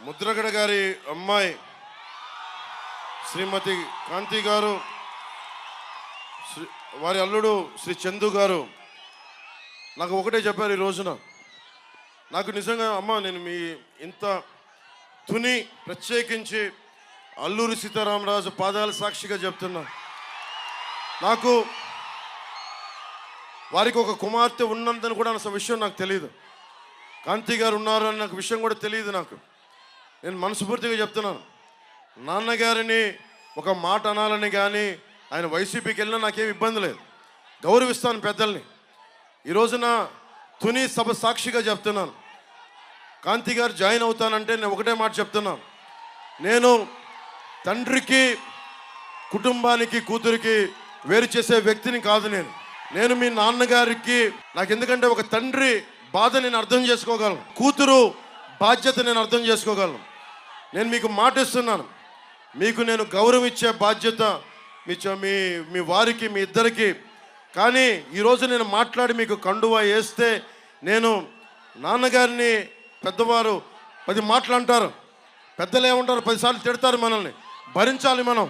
ముద్రగడ గారి అమ్మాయి శ్రీమతి కాంతి గారు, వారి అల్లుడు శ్రీ చందు గారు నాకు ఒకటే చెప్పారు ఈ రోజున. నాకు నిజంగా అమ్మ, నేను మీ ఇంత తుని ప్రత్యేకించి అల్లూరి సీతారామరాజు పాదాల సాక్షిగా చెప్తున్నా, నాకు వారికి ఒక కుమార్తె ఉన్నందని కూడా అన్న విషయం నాకు తెలియదు. కాంతి గారు ఉన్నారు అన్న విషయం కూడా తెలియదు నాకు. నేను మనస్ఫూర్తిగా చెప్తున్నాను, నాన్నగారిని ఒక మాట అనాలని కానీ ఆయన వైసీపీకి వెళ్ళినా నాకేం ఇబ్బంది లేదు, గౌరవిస్తాను పెద్దల్ని. ఈ రోజున తుని సభ సాక్షిగా చెప్తున్నాను, కాంతి గారు జాయిన్ అవుతానంటే నేను ఒకటే మాట చెప్తున్నాను, నేను తండ్రికి కుటుంబానికి కూతురికి వేరు చేసే వ్యక్తిని కాదు. నేను మీ నాన్నగారికి, నాకు ఎందుకంటే ఒక తండ్రి బాధ నేను అర్థం చేసుకోగలను, కూతురు బాధ్యత నేను అర్థం చేసుకోగలను. నేను మీకు మాట ఇస్తున్నాను, మీకు నేను గౌరవం ఇచ్చే బాధ్యత మీ వారికి, మీ ఇద్దరికి. కానీ ఈరోజు నేను మాట్లాడి మీకు కండువా వేస్తే, నేను నాన్నగారిని పెద్దవారు 10 మాటలు అంటారు, పెద్దలు ఏమంటారు 10 సార్లు తిడతారు, మనల్ని భరించాలి మనం.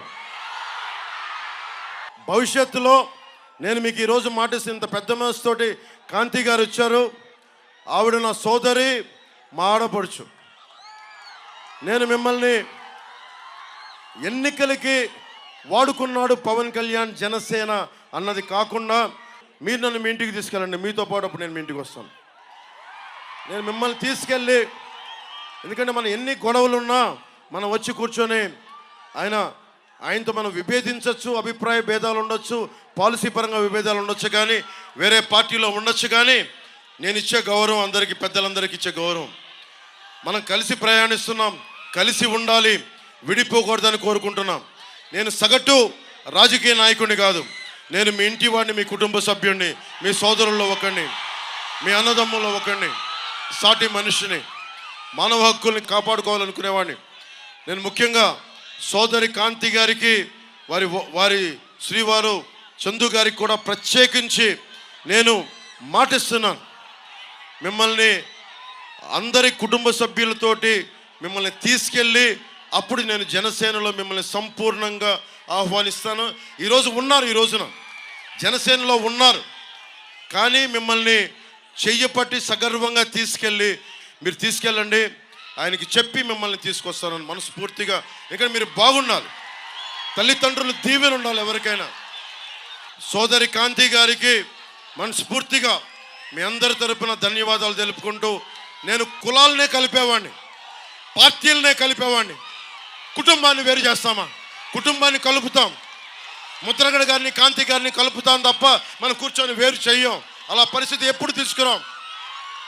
భవిష్యత్తులో నేను మీకు ఈరోజు మాటిస్తే, ఇంత పెద్ద మనసుతోటి కాంతి గారు వచ్చారు, ఆవిడ నా సోదరి, మా ఆడపడుచు. నేను మిమ్మల్ని ఎన్నికలకి వాడుకున్నాడు పవన్ కళ్యాణ్ జనసేన అన్నది కాకుండా, మీరు నన్ను మీ ఇంటికి తీసుకెళ్ళండి, మీతో పాటు అప్పుడు నేను మీ ఇంటికి వస్తాను. నేను మిమ్మల్ని తీసుకెళ్ళి, ఎందుకంటే మనం ఎన్ని గొడవలున్నా మనం వచ్చి కూర్చొని ఆయనతో మనం విభేదించవచ్చు, అభిప్రాయ భేదాలు ఉండొచ్చు, పాలసీ పరంగా విభేదాలు ఉండొచ్చు, కానీ వేరే పార్టీలో ఉండొచ్చు. కానీ నేను ఇచ్చే గౌరవం అందరికీ, పెద్దలందరికీ ఇచ్చే గౌరవం. మనం కలిసి ప్రయాణిస్తున్నాం, కలిసి ఉండాలి, విడిపోకూడదని కోరుకుంటున్నాం. నేను సగటు రాజకీయ నాయకుడిని కాదు, నేను మీ ఇంటి వాడిని, మీ కుటుంబ సభ్యుడిని, మీ సోదరుల్లో ఒకడిని, మీ అన్నదమ్ముల్లో ఒకడిని, సాటి మనిషిని, మానవ హక్కుల్ని కాపాడుకోవాలనుకునేవాడిని. నేను ముఖ్యంగా సోదరి కాంతి గారికి, వారి శ్రీవారు చందు గారికి కూడా ప్రత్యేకించి నేను మాటిస్తున్నాను, మిమ్మల్ని అందరి కుటుంబ సభ్యులతోటి మిమ్మల్ని తీసుకెళ్ళి అప్పుడు నేను జనసేనలో మిమ్మల్ని సంపూర్ణంగా ఆహ్వానిస్తాను. ఈ రోజున జనసేనలో ఉన్నారు, కానీ మిమ్మల్ని చెయ్యపట్టి సగర్వంగా మీరు తీసుకెళ్ళండి, ఆయనకి చెప్పి మిమ్మల్ని తీసుకొస్తానని మనస్ఫూర్తిగా. ఇక్కడ మీరు బాగుండాలి, తల్లిదండ్రులు దీవెన ఉండాలి ఎవరికైనా. సోదరి కాంతి గారికి మనస్ఫూర్తిగా మీ అందరి తరపున ధన్యవాదాలు తెలుపుకుంటూ, నేను కులాలనే కలిపేవాడిని, పార్టీలనే కలిపేవాడిని, కుటుంబాన్ని వేరు చేస్తామా? కుటుంబాన్ని కలుపుతాం. ముద్రగడ గారిని, కాంతి గారిని కలుపుతాం తప్ప మనం కూర్చొని వేరు చెయ్యం. అలా పరిస్థితి ఎప్పుడు తీసుకురాం.